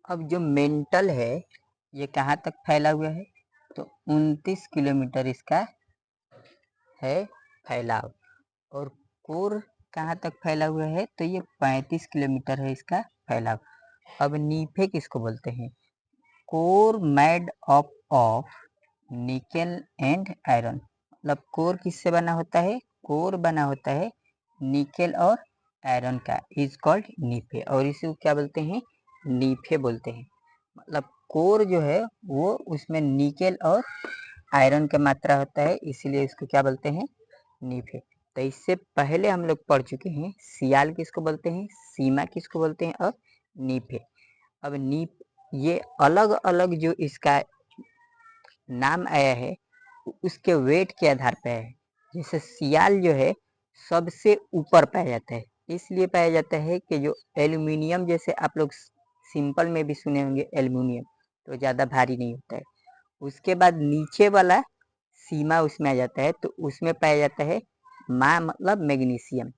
अब जो मेंटल है ये कहाँ तक फैला हुआ है, तो 29 किलोमीटर इसका है फैलाव। और कोर कहाँ तक फैला हुआ है, तो ये 35 किलोमीटर है इसका फैलाव। अब नीफे किसको बोलते हैं, core made up of nickel and iron. मतलब कोर किससे बना होता है, कोर बना होता है निकेल और आयरन का, इज कॉल्ड नीफे। और इसे क्या बोलते हैं, नीफे बोलते हैं। मतलब कोर जो है वो उसमें निकेल और आयरन का मात्रा होता है, इसीलिए इसको क्या बोलते हैं, नीफे। तो इससे पहले हम लोग पढ़ चुके हैं सियाल किसको बोलते हैं, सीमा किसको बोलते हैं और नीफे। अब नीफ ये अलग अलग जो इसका नाम आया है उसके वेट के आधार पर है। जैसे सियाल जो है सबसे ऊपर पाया जाता है, इसलिए पाया जाता है कि जो एल्यूमिनियम, जैसे आप लोग सिंपल में भी सुने होंगे एल्यूमिनियम, तो ज़्यादा भारी नहीं होता है। उसके बाद नीचे वाला सीमा उसमें आ जाता है, तो उसमें पाया जाता है मा मतलब मैग्नीशियम,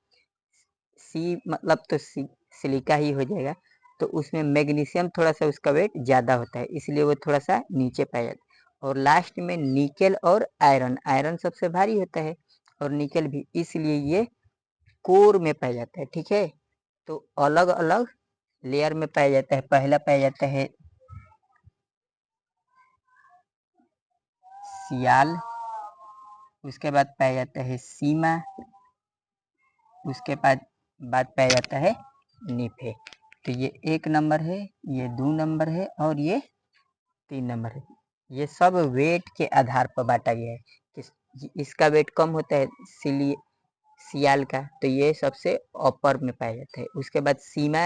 सी मतलब तो सिलिका ही हो जाएगा, तो उसमें मैग्नीशियम थोड़ा सा उसका वेट ज़्यादा होता है, इसलिए वो थोड़ा सा नीचे पाया जाता है। और लास्ट में निकेल और आयरन, आयरन सबसे भारी होता है और निकेल भी, इसलिए ये कोर में पाया जाता है। ठीक है, तो अलग अलग लेयर में पाया जाता है। पहला पाया जाता है सियाल, उसके बाद पाया जाता है सीमा, उसके बाद पाया जाता है नीफे। तो ये 1 नंबर है, ये 2 नंबर है और ये 3 नंबर है। ये सब वेट के आधार पर बांटा गया है। इसका वेट कम होता है सियाल का, तो ये सबसे ऊपर में पाया जाता है। उसके बाद सीमा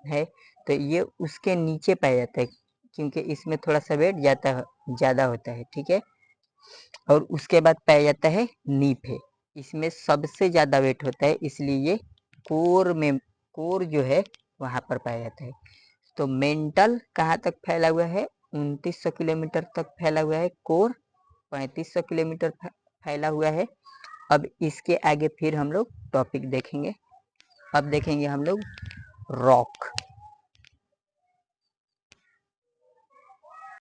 है, तो ये उसके नीचे पाया जाता है, क्योंकि इसमें थोड़ा सा वेट ज़्यादा होता है। ठीक है, और उसके बाद पाया जाता है नीफे, इसमें सबसे ज़्यादा वेट होता है, इसलिए ये कोर जो है वहाँ पर पाया जाता है। तो मेंटल कहाँ तक फैला हुआ है, 2900 किलोमीटर तक फैला हुआ है। कोर 3500 किलोमीटर फैला हुआ है। अब इसके आगे फिर हम लोग टॉपिक देखेंगे। अब देखेंगे हम लोग रॉक।